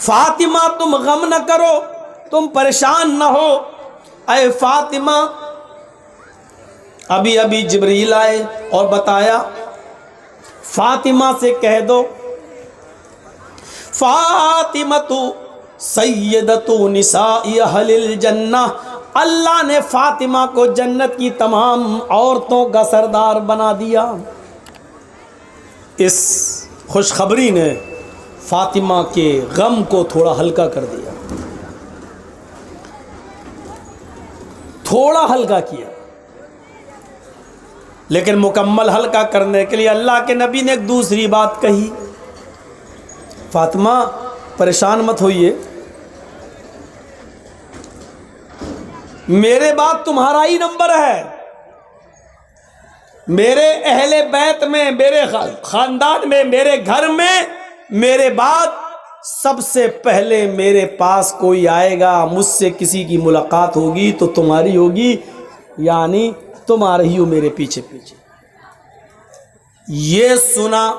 فاطمہ تم غم نہ کرو، تم پریشان نہ ہو، اے فاطمہ۔ ابھی ابھی جبریل آئے اور بتایا فاطمہ سے کہہ دو فاطمہ تو سیدۃ نساء اہل الجنہ، اللہ نے فاطمہ کو جنت کی تمام عورتوں کا سردار بنا دیا۔ اس خوشخبری نے فاطمہ کے غم کو تھوڑا ہلکا کر دیا، تھوڑا ہلکا کیا، لیکن مکمل ہلکا کرنے کے لیے اللہ کے نبی نے ایک دوسری بات کہی، فاطمہ پریشان مت ہوئیے، میرے بعد تمہارا ہی نمبر ہے، میرے اہل بیت میں، میرے خاندان میں، میرے گھر میں میرے بعد سب سے پہلے میرے پاس کوئی آئے گا، مجھ سے کسی کی ملاقات ہوگی تو تمہاری ہوگی، یعنی تم آ رہی ہو میرے پیچھے پیچھے۔ یہ سنا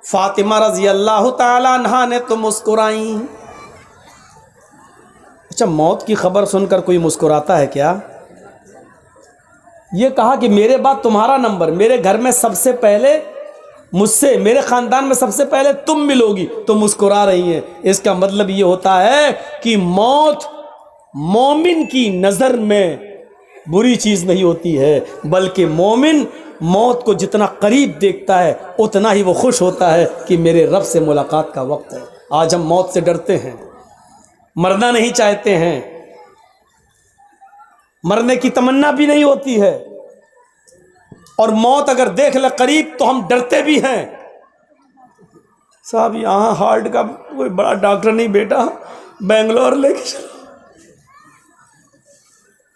فاطمہ رضی اللہ تعالی عنہا نے تو مسکرائیں۔ اچھا، موت کی خبر سن کر کوئی مسکراتا ہے کیا؟ یہ کہا کہ میرے بعد تمہارا نمبر، میرے گھر میں سب سے پہلے مجھ سے، میرے خاندان میں سب سے پہلے تم ملو گی، تو مسکرا رہی ہیں۔ اس کا مطلب یہ ہوتا ہے کہ موت مومن کی نظر میں بری چیز نہیں ہوتی ہے، بلکہ مومن موت کو جتنا قریب دیکھتا ہے اتنا ہی وہ خوش ہوتا ہے کہ میرے رب سے ملاقات کا وقت ہے۔ آج ہم موت سے ڈرتے ہیں، مرنا نہیں چاہتے ہیں، مرنے کی تمنا بھی نہیں ہوتی ہے، اور موت اگر دیکھ لے قریب تو ہم ڈرتے بھی ہیں۔ صاحب یہاں ہارٹ کا کوئی بڑا ڈاکٹر نہیں، بیٹا بنگلور لے کے چلو،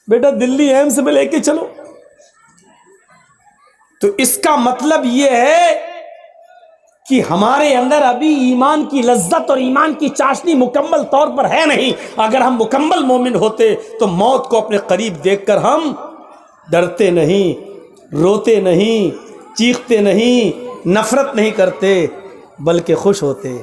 بیٹا دلی ایمس میں لے کے چلو۔ تو اس کا مطلب یہ ہے کہ ہمارے اندر ابھی ایمان کی لذت اور ایمان کی چاشنی مکمل طور پر ہے نہیں۔ اگر ہم مکمل مومن ہوتے تو موت کو اپنے قریب دیکھ کر ہم ڈرتے نہیں، روتے نہیں، چیختے نہیں، نفرت نہیں کرتے، بلکہ خوش ہوتے۔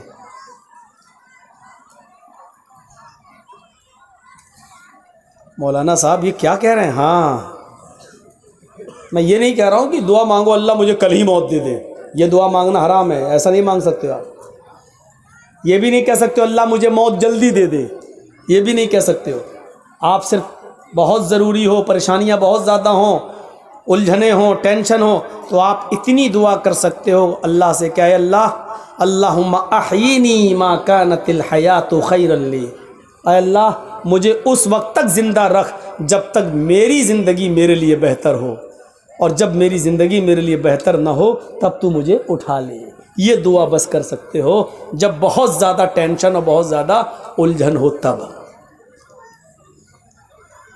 مولانا صاحب یہ کیا کہہ رہے ہیں؟ ہاں، میں یہ نہیں کہہ رہا ہوں کہ دعا مانگو اللہ مجھے کل ہی موت دے دے، یہ دعا مانگنا حرام ہے، ایسا نہیں مانگ سکتے آپ۔ یہ بھی نہیں کہہ سکتے اللہ مجھے موت جلدی دے دے، یہ بھی نہیں کہہ سکتے ہو۔ آپ صرف بہت ضروری ہو، پریشانیاں بہت زیادہ ہوں، الجھنیں ہوں، ٹینشن ہو، تو آپ اتنی دعا کر سکتے ہو اللہ سے کہ اے اللہ، اللہم احیینی ما کانت الحیات خیرا لی، اے اللہ مجھے اس وقت تک زندہ رکھ جب تک میری زندگی میرے لیے بہتر ہو، اور جب میری زندگی میرے لیے بہتر نہ ہو تب تو مجھے اٹھا لے۔ یہ دعا بس کر سکتے ہو جب بہت زیادہ ٹینشن اور بہت زیادہ الجھن ہو تب۔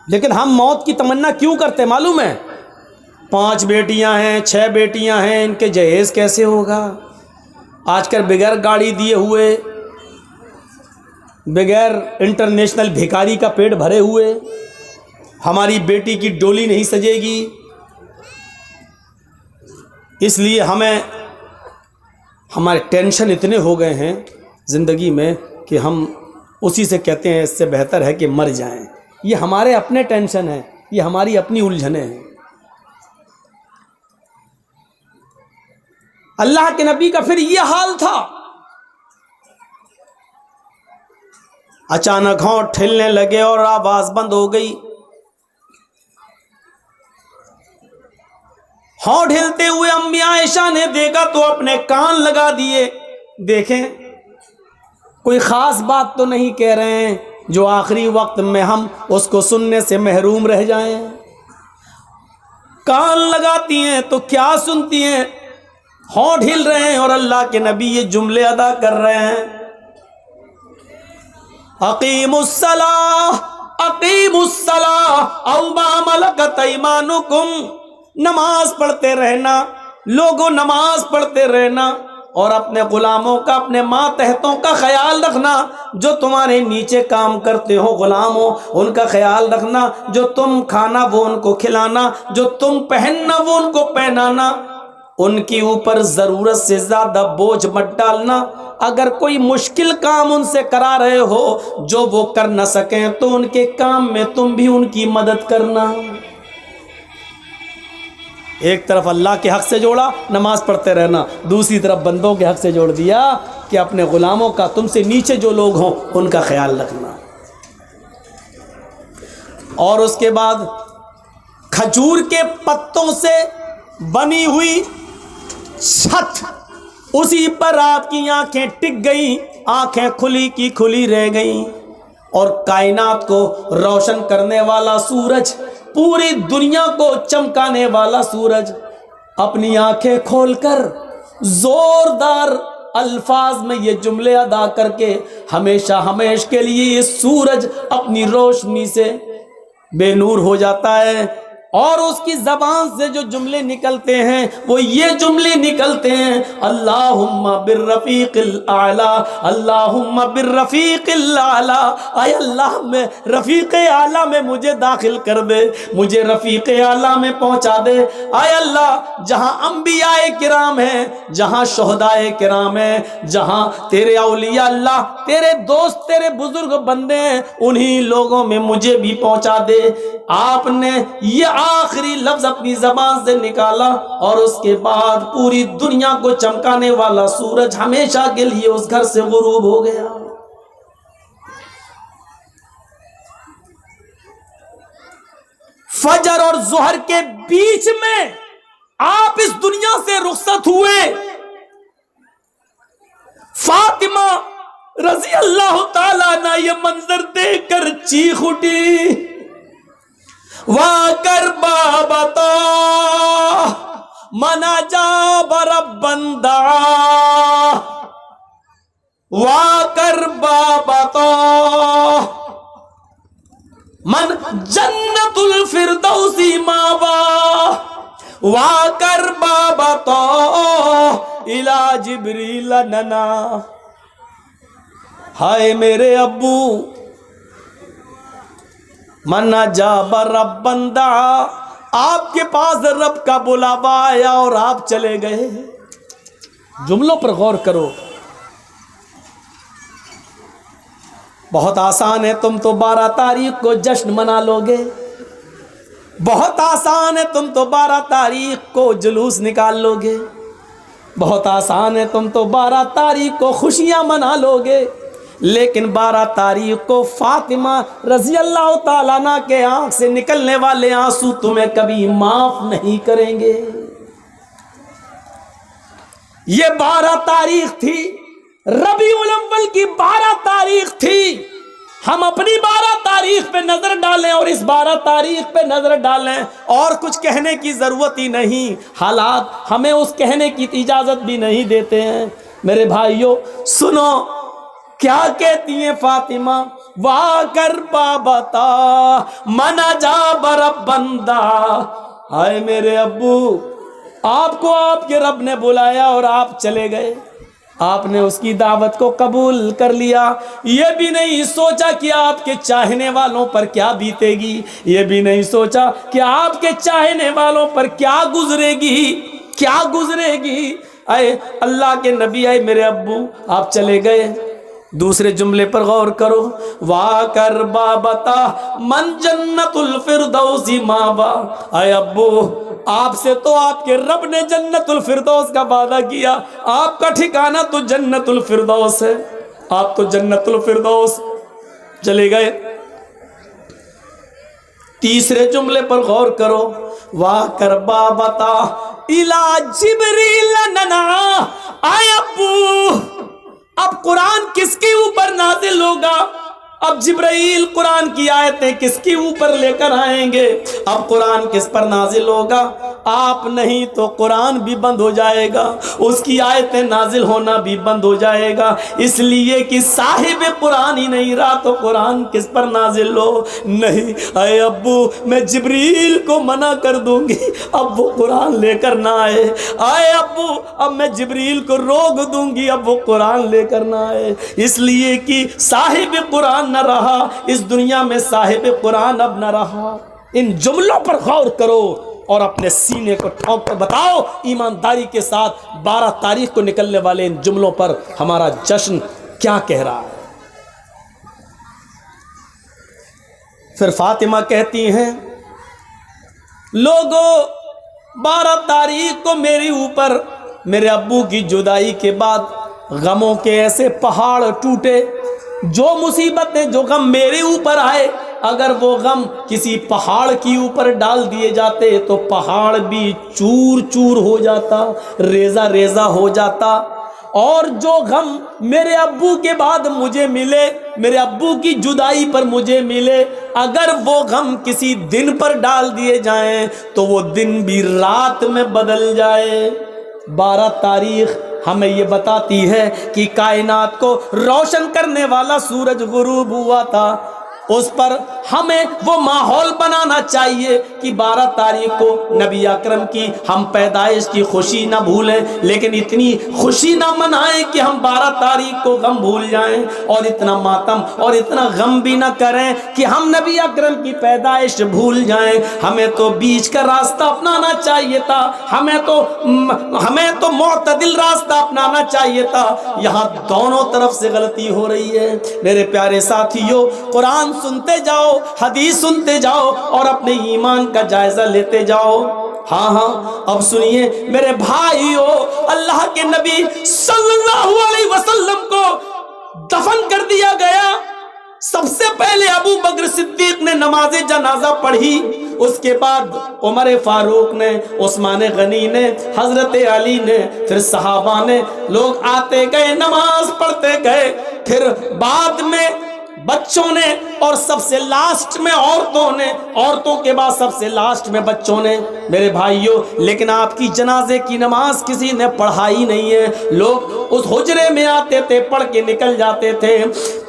لیکن ہم موت کی تمنا کیوں کرتے معلوم ہے؟ 5 بیٹیاں ہیں، 6 بیٹیاں ہیں، ان کے جہیز کیسے ہوگا؟ آج کل بغیر گاڑی دیے ہوئے، بغیر انٹرنیشنل بھکاری کا پیٹ بھرے ہوئے ہماری بیٹی کی ڈولی نہیں سجے گی، اس لیے ہمارے ٹینشن اتنے ہو گئے ہیں زندگی میں کہ ہم اسی سے کہتے ہیں اس سے بہتر ہے کہ مر جائیں۔ یہ ہمارے اپنے ٹینشن ہیں، یہ ہماری اپنی الجھنیں ہیں۔ اللہ کے نبی کا پھر یہ حال تھا، اچانک ہونٹ ہلنے لگے اور آواز بند ہو گئی۔ ہونٹ ہلتے ہوئے امی عائشہ نے دیکھا تو اپنے کان لگا دیے، دیکھیں کوئی خاص بات تو نہیں کہہ رہے ہیں جو آخری وقت میں ہم اس کو سننے سے محروم رہ جائیں۔ کان لگاتی ہیں تو کیا سنتی ہیں؟ ہونٹ ہل رہے ہیں اور اللہ کے نبی یہ جملے ادا کر رہے ہیں، اقیموا الصلاۃ اقیموا الصلاۃ او ما ملکت ایمانکم، نماز پڑھتے رہنا، لوگوں نماز پڑھتے رہنا، اور اپنے غلاموں کا، اپنے ماتحتوں کا خیال رکھنا، جو تمہارے نیچے کام کرتے ہو غلاموں ان کا خیال رکھنا، جو تم کھانا وہ ان کو کھلانا، جو تم پہننا وہ ان کو پہنانا، ان کے اوپر ضرورت سے زیادہ بوجھ مت ڈالنا، اگر کوئی مشکل کام ان سے کرا رہے ہو جو وہ کر نہ سکیں تو ان کے کام میں تم بھی ان کی مدد کرنا۔ ایک طرف اللہ کے حق سے جوڑا نماز پڑھتے رہنا، دوسری طرف بندوں کے حق سے جوڑ دیا کہ اپنے غلاموں کا، تم سے نیچے جو لوگ ہوں ان کا خیال رکھنا۔ اور اس کے بعد کھجور کے پتوں سے بنی ہوئی چھت، اسی پر آپ کی آنکھیں ٹک گئیں، آنکھیں کھلی کی کھلی رہ گئیں، اور کائنات کو روشن کرنے والا سورج، پوری دنیا کو چمکانے والا سورج اپنی آنکھیں کھول کر زوردار الفاظ میں یہ جملے ادا کر کے ہمیشہ ہمیش کے لیے یہ سورج اپنی روشنی سے بے نور ہو جاتا ہے، اور اس کی زبان سے جو جملے نکلتے ہیں وہ یہ جملے نکلتے ہیں، اللہم بالرفیق الاعلیٰ، اللہم بالرفیق الاعلیٰ، اے اللہ میں رفیق اعلیٰ میں مجھے داخل کر دے، مجھے رفیق اعلیٰ میں پہنچا دے، اے اللہ جہاں انبیاء کرام ہیں، جہاں شہداء کرام ہیں، جہاں تیرے اولیاء اللہ، تیرے دوست، تیرے بزرگ بندے ہیں، انہی لوگوں میں مجھے بھی پہنچا دے۔ آپ نے یہ آخری لفظ اپنی زبان سے نکالا، اور اس کے بعد پوری دنیا کو چمکانے والا سورج ہمیشہ کے لیے اس گھر سے غروب ہو گیا۔ فجر اور ظہر کے بیچ میں آپ اس دنیا سے رخصت ہوئے۔ فاطمہ رضی اللہ تعالیٰ عنہ یہ منظر دیکھ کر چیخ اٹھی، وَكَرْبَا بَطَا مَنْ أَجَابَ رَبًّا دَعَا، وَكَرْبَا بَطَا مَنْ جَنَّةُ الْفِرْدَوْسِ مَأْوَاهُ، وَكَرْبَا بَطَا إِلَى جِبْرِيلَ نَنَا۔ ہائے میرے ابو، من اجاب ربا دعا، آپ کے پاس رب کا بلاوا آیا اور آپ چلے گئے۔ جملوں پر غور کرو، بہت آسان ہے، تم تو 12 تاریخ کو جشن منا لو گے، بہت آسان ہے، تم تو 12 تاریخ کو جلوس نکال لو گے، بہت آسان ہے، تم تو 12 تاریخ کو خوشیاں منا لو گے، لیکن 12 تاریخ کو فاطمہ رضی اللہ تعالیٰ عنہ کے آنکھ سے نکلنے والے آنسو تمہیں کبھی معاف نہیں کریں گے۔ یہ 12 تاریخ تھی، ربیع الاول کی 12 تاریخ تھی۔ ہم اپنی 12 تاریخ پہ نظر ڈالیں اور اس 12 تاریخ پہ نظر ڈالیں، اور کچھ کہنے کی ضرورت ہی نہیں، حالات ہمیں اس کہنے کی اجازت بھی نہیں دیتے ہیں۔ میرے بھائیوں سنو کیا کہتی ہیں فاطمہ، وَكَرْبَا بَطَا مَنْ أَجَابَ رَبًّا دَعَا۔ ہائے میرے ابو، آپ کو آپ کے رب نے بلایا اور آپ چلے گئے، آپ نے اس کی دعوت کو قبول کر لیا، یہ بھی نہیں سوچا کہ آپ کے چاہنے والوں پر کیا بیتے گی، یہ بھی نہیں سوچا کہ آپ کے چاہنے والوں پر کیا گزرے گی، کیا گزرے گی۔ اے اللہ کے نبی، اے میرے ابو، آپ چلے گئے۔ دوسرے جملے پر غور کرو، وَكَرْبَا بَطَا مَنْ جَنَّةُ الْفِرْدَوْسِ مَأْوَاهُ۔ اے ابو، آپ سے تو آپ کے رب نے جنت الفردوس کا وعدہ کیا، آپ کا ٹھکانہ تو جنت الفردوس ہے، آپ تو جنت الفردوس چلے گئے۔ تیسرے جملے پر غور کرو، وَكَرْبَا بَطَا إِلَى جِبْرِيلَ نَنَا۔ اے ابو، اب قرآن کس کے اوپر نازل ہوگا؟ اب جبرائیل قرآن کی آیتیں کس کے اوپر لے کر آئیں گے؟ اب قرآن کس پر نازل ہوگا؟ آپ نہیں تو قرآن بھی بند ہو جائے گا، اس کی آیتیں نازل ہونا بھی بند ہو جائے گا، اس لیے کہ صاحب قرآن ہی نہیں رہا تو قرآن کس پر نازل ہو؟ نہیں، اے ابو میں جبریل کو منع کر دوں گی اب وہ قرآن لے کر نہ آئے، اے ابو اب میں جبریل کو روک دوں گی اب وہ قرآن لے کر نہ آئے، اس لیے کہ صاحب قرآن نہ رہا، اس دنیا میں صاحب قرآن اب نہ رہا۔ ان جملوں پر غور کرو، اور اپنے سینے کو ٹھونک کر بتاؤ ایمانداری کے ساتھ 12 تاریخ کو نکلنے والے ان جملوں پر ہمارا جشن کیا کہہ رہا ہے؟ پھر فاطمہ کہتی ہیں لوگوں 12 تاریخ کو میرے اوپر میرے ابو کی جدائی کے بعد غموں کے ایسے پہاڑ ٹوٹے، جو مصیبتیں جو غم میرے اوپر آئے اگر وہ غم کسی پہاڑ کی اوپر ڈال دیے جاتے تو پہاڑ بھی چور چور ہو جاتا، ریزہ ریزہ ہو جاتا، اور جو غم میرے ابو کے بعد مجھے ملے، میرے ابو کی جدائی پر مجھے ملے، اگر وہ غم کسی دن پر ڈال دیے جائیں تو وہ دن بھی رات میں بدل جائے۔ 12 تاریخ ہمیں یہ بتاتی ہے کہ کائنات کو روشن کرنے والا سورج غروب ہوا تھا، اس پر ہمیں وہ ماحول بنانا چاہیے کہ 12 تاریخ کو نبی اکرم کی ہم پیدائش کی خوشی نہ بھولیں، لیکن اتنی خوشی نہ منائیں کہ ہم 12 تاریخ کو غم بھول جائیں، اور اتنا ماتم اور اتنا غم بھی نہ کریں کہ ہم نبی اکرم کی پیدائش بھول جائیں۔ ہمیں تو بیچ کا راستہ اپنانا چاہیے تھا، ہمیں تو معتدل راستہ اپنانا چاہیے تھا، یہاں دونوں طرف سے غلطی ہو رہی ہے۔ میرے پیارے ساتھیوں، قرآن سنتے جاؤ، حدیث سنتے جاؤ اور اپنے ایمان کا جائزہ لیتے جاؤ۔ ہاں اب سنیے میرے بھائیو، اللہ کے نبی صلی اللہ علیہ وسلم کو دفن کر دیا گیا، سب سے پہلے ابو بکر صدیق نے نماز جنازہ پڑھی، اس کے بعد عمر فاروق نے، عثمان غنی نے، حضرت علی نے، پھر صحابہ نے، لوگ آتے گئے نماز پڑھتے گئے، پھر بعد میں بچوں نے، اور سب سے لاسٹ میں عورتوں نے، عورتوں کے بعد سب سے لاسٹ میں بچوں نے۔ میرے بھائیوں، لیکن آپ کی جنازے کی نماز کسی نے پڑھائی نہیں ہے، لوگ اس حجرے میں آتے تھے، پڑھ کے نکل جاتے تھے،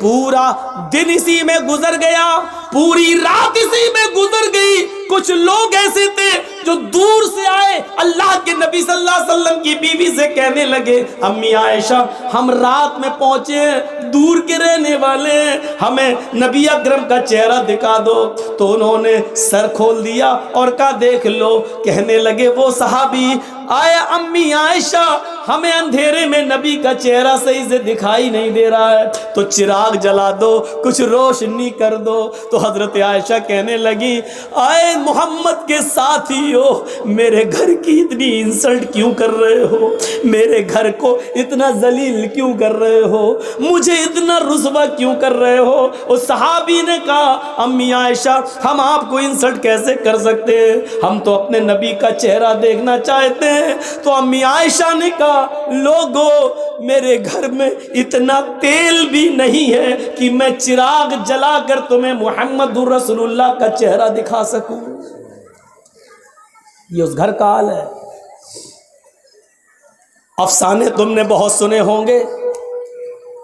پورا دن اسی میں گزر گیا، پوری رات اسی میں گزر گئی۔ کچھ لوگ ایسے تھے جو دور سے آئے، اللہ کے نبی صلی اللہ علیہ وسلم کی بیوی سے کہنے لگے امی عائشہ ہم رات میں پہنچے، دور کے رہنے والے ہیں، ہمیں نبی اکرم کا چہرہ دکھا دو۔ تو انہوں نے سر کھول دیا اور کہا دیکھ لو۔ کہنے لگے وہ صحابی آیا امی عائشہ ہمیں اندھیرے میں نبی کا چہرہ صحیح سے دکھائی نہیں دے رہا ہے، تو چراغ جلا دو، کچھ روشنی کر دو۔ تو حضرت عائشہ کہنے لگی آئے محمد کے ساتھیو، میرے گھر کی اتنی انسلٹ کیوں کر رہے ہو، میرے گھر کو اتنا ذلیل کیوں کر رہے ہو، مجھے اتنا رسوا کیوں کر رہے ہو؟ اس صحابی نے کہا امی عائشہ ہم آپ کو انسلٹ کیسے کر سکتے ہیں، ہم تو اپنے نبی کا چہرہ دیکھنا چاہتے ہیں۔ تو امی عائشہ نے کہا لوگو میرے گھر میں اتنا تیل بھی نہیں ہے کہ میں چراغ جلا کر تمہیں محمد رسول اللہ کا چہرہ دکھا سکوں۔ یہ اس گھر کا حال ہے۔ افسانے تم نے بہت سنے ہوں گے،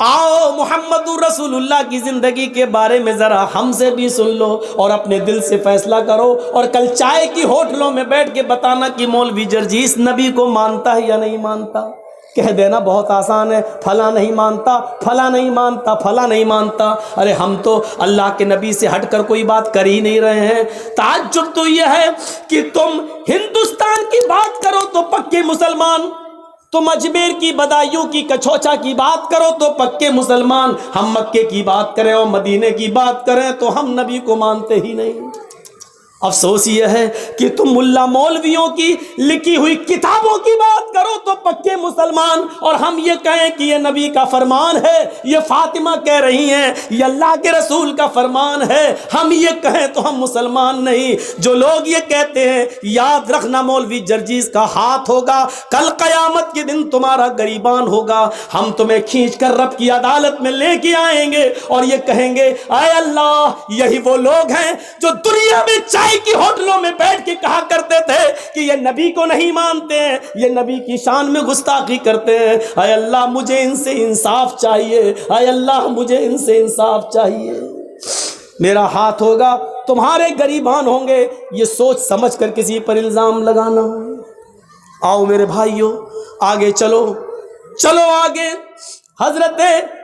آؤ محمد رسول اللہ کی زندگی کے بارے میں ذرا ہم سے بھی سن لو اور اپنے دل سے فیصلہ کرو، اور کل چائے کی ہوٹلوں میں بیٹھ کے بتانا کہ مولوی جرجیس نبی کو مانتا ہے یا نہیں مانتا۔ کہہ دینا بہت آسان ہے، فلاں نہیں مانتا، فلاں نہیں مانتا، فلاں نہیں مانتا۔ ارے ہم تو اللہ کے نبی سے ہٹ کر کوئی بات کر ہی نہیں رہے ہیں۔ تعجب تو یہ ہے کہ تم ہندوستان کی بات کرو تو پکے مسلمان، تم اجمیر کی بدایوں کی کچھوچا کی بات کرو تو پکے مسلمان، ہم مکے کی بات کریں اور مدینے کی بات کریں تو ہم نبی کو مانتے ہی نہیں۔ افسوس یہ ہے کہ تم ملا مولویوں کی لکھی ہوئی کتابوں کی بات کرو تو پکے مسلمان، اور ہم یہ کہیں کہ یہ نبی کا فرمان ہے، یہ فاطمہ کہہ رہی ہیں یہ اللہ کے رسول کا فرمان ہے، ہم یہ کہیں تو ہم مسلمان نہیں۔ جو لوگ یہ کہتے ہیں یاد رکھنا مولوی جرجیس کا ہاتھ ہوگا، کل قیامت کے دن تمہارا گریبان ہوگا، ہم تمہیں کھینچ کر رب کی عدالت میں لے کے آئیں گے اور یہ کہیں گے اے اللہ یہی وہ لوگ ہیں جو دنیا میں چائے کی ہوٹلوں میں بیٹھ کے کہا کرتے تھے کہ یہ نبی کو نہیں مانتے ہیں، یہ نبی کی شان میں گستاخی کرتے ہیں، اے اللہ مجھے ان سے انصاف چاہیے، اے اللہ مجھے ان سے انصاف چاہیے۔ میرا ہاتھ ہوگا تمہارے گریبان ہوں گے، یہ سوچ سمجھ کر کسی پر الزام لگانا۔ آؤ میرے بھائیوں آگے چلو آگے۔ حضرت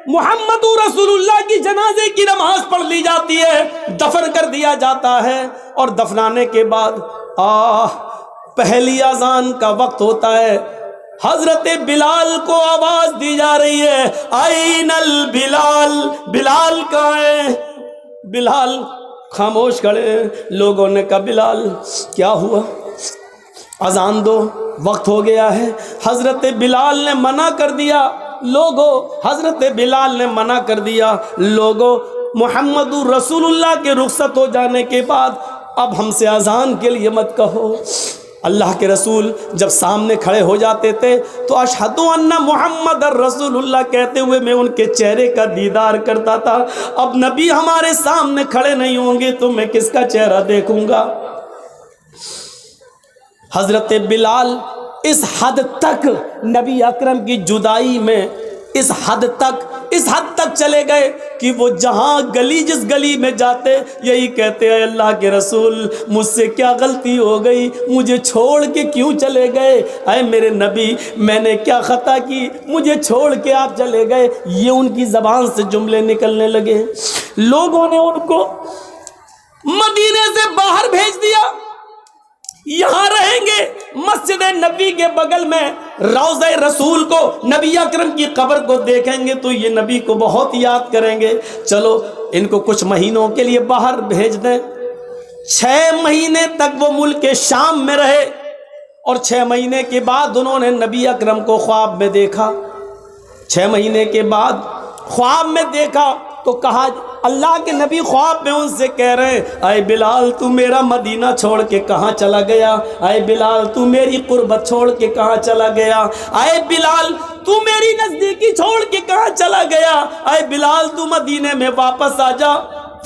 محمد رسول اللہ کی جنازے کی نماز پڑھ لی جاتی ہے، دفن کر دیا جاتا ہے، اور دفنانے کے بعد پہلی اذان کا وقت ہوتا ہے، حضرت بلال کو آواز دی جا رہی ہے، آئین البلال، بلال کہاں ہے؟ بلال خاموش کھڑے۔ لوگوں نے کہا بلال کیا ہوا؟ اذان دو، وقت ہو گیا ہے۔ حضرت بلال نے منع کر دیا، لوگوں، حضرت بلال نے منع کر دیا، لوگوں، محمد رسول اللہ کے رخصت ہو جانے کے بعد اب ہم سے اذان کے لیے مت کہو۔ اللہ کے رسول جب سامنے کھڑے ہو جاتے تھے تو اشہد ان محمد رسول اللہ کہتے ہوئے میں ان کے چہرے کا دیدار کرتا تھا۔ اب نبی ہمارے سامنے کھڑے نہیں ہوں گے تو میں کس کا چہرہ دیکھوں گا؟ حضرت بلال اس حد تک نبی اکرم کی جدائی میں اس حد تک چلے گئے کہ وہ جہاں گلی، جس گلی میں جاتے یہی کہتے ہیں، اللہ کے رسول مجھ سے کیا غلطی ہو گئی، مجھے چھوڑ کے کیوں چلے گئے؟ اے میرے نبی میں نے کیا خطا کی، مجھے چھوڑ کے آپ چلے گئے؟ یہ ان کی زبان سے جملے نکلنے لگے۔ لوگوں نے ان کو مدینے سے باہر بھیج دیا، یہاں رہیں گے، مسجد نبی کے بغل میں روضہ رسول کو، نبی اکرم کی قبر کو دیکھیں گے تو یہ نبی کو بہت یاد کریں گے، چلو ان کو کچھ مہینوں کے لیے باہر بھیج دیں۔ 6 مہینے تک وہ ملک شام میں رہے اور 6 مہینے کے بعد انہوں نے نبی اکرم کو خواب میں دیکھا۔ 6 مہینے کے بعد خواب میں دیکھا تو کہا، اللہ کے نبی خواب میں ان سے کہہ رہے ہیں، اے بلال تو میرا مدینہ چھوڑ کے کہاں چلا گیا؟ اے بلال تو میری قربت چھوڑ کے کہاں چلا گیا؟ اے بلال تو میری نزدیکی چھوڑ کے کہاں چلا گیا؟ اے بلال تو مدینے میں واپس آ جا۔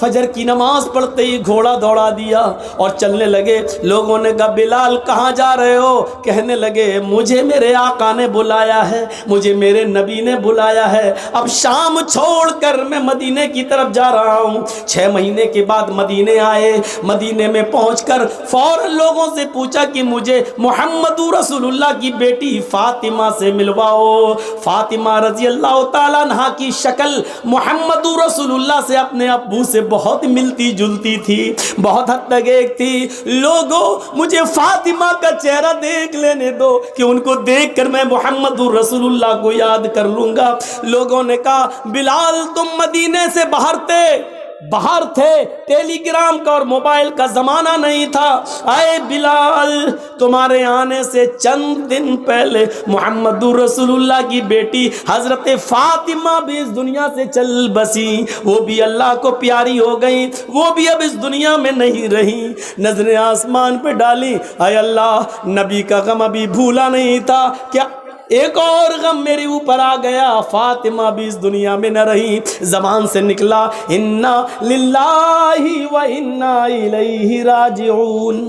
فجر کی نماز پڑھتے ہی گھوڑا دوڑا دیا اور چلنے لگے۔ لوگوں نے کہا بلال کہاں جا رہے ہو؟ کہنے لگے مجھے میرے آقا نے بلایا ہے، مجھے میرے نبی نے بلایا ہے، اب شام چھوڑ کر میں مدینے کی طرف جا رہا ہوں۔ 6 مہینے کے بعد مدینے آئے، مدینے میں پہنچ کر فوراً لوگوں سے پوچھا کہ مجھے محمد رسول اللہ کی بیٹی فاطمہ سے ملواؤ۔ فاطمہ رضی اللہ تعالیٰ عنہا کی شکل محمد رسول اللہ سے اپنے ابو سے بہت ملتی جلتی تھی، بہت حد تک ایک تھی۔ لوگوں مجھے فاطمہ کا چہرہ دیکھ لینے دو کہ ان کو دیکھ کر میں محمد رسول اللہ کو یاد کر لوں گا۔ لوگوں نے کہا بلال تم مدینے سے باہر تھے، ٹیلی گرام کا اور موبائل کا زمانہ نہیں تھا۔ اے بلال تمہارے آنے سے چند دن پہلے محمد رسول اللہ کی بیٹی حضرت فاطمہ بھی اس دنیا سے چل بسی، وہ بھی اللہ کو پیاری ہو گئی، وہ بھی اب اس دنیا میں نہیں رہی۔ نظریں آسمان پہ ڈالی، اے اللہ نبی کا غم ابھی بھولا نہیں تھا، کیا ایک اور غم میرے اوپر آ گیا؟ فاطمہ بھی اس دنیا میں نہ رہی۔ زبان سے نکلا انا للہ و انا الیہ راجعون۔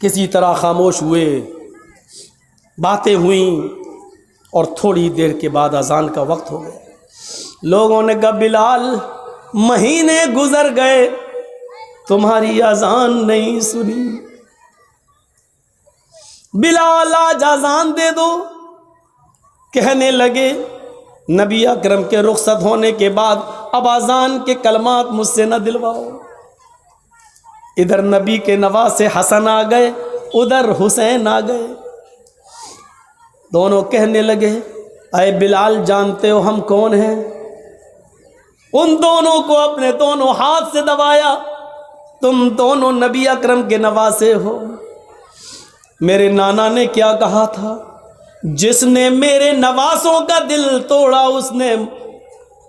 کسی طرح خاموش ہوئے، باتیں ہوئیں اور تھوڑی دیر کے بعد اذان کا وقت ہو گیا۔ لوگوں نے کہا بلال مہینے گزر گئے تمہاری اذان نہیں سنی، بلال آج اذان دے دو۔ کہنے لگے نبی اکرم کے رخصت ہونے کے بعد اب اذان کے کلمات مجھ سے نہ دلواؤ۔ ادھر نبی کے نواسے حسن آ گئے، ادھر حسین آ گئے، دونوں کہنے لگے اے بلال جانتے ہو ہم کون ہیں؟ ان دونوں کو اپنے دونوں ہاتھ سے دبایا، تم دونوں نبی اکرم کے نواسے ہو۔ میرے نانا نے کیا کہا تھا؟ جس نے میرے نواسوں کا دل توڑا اس نے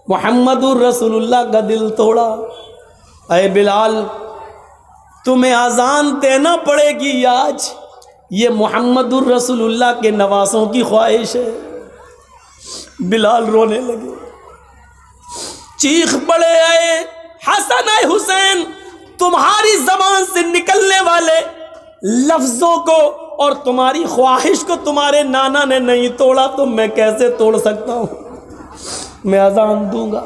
محمد الرسول اللہ کا دل توڑا۔ اے بلال تمہیں اذان دینا پڑے گی آج، یہ محمد الرسول اللہ کے نواسوں کی خواہش ہے۔ بلال رونے لگے، چیخ پڑے اے حسن اے حسین، تمہاری زبان سے نکلنے والے لفظوں کو اور تمہاری خواہش کو تمہارے نانا نے نہیں توڑا تو میں کیسے توڑ سکتا ہوں؟ میں اذان دوں گا۔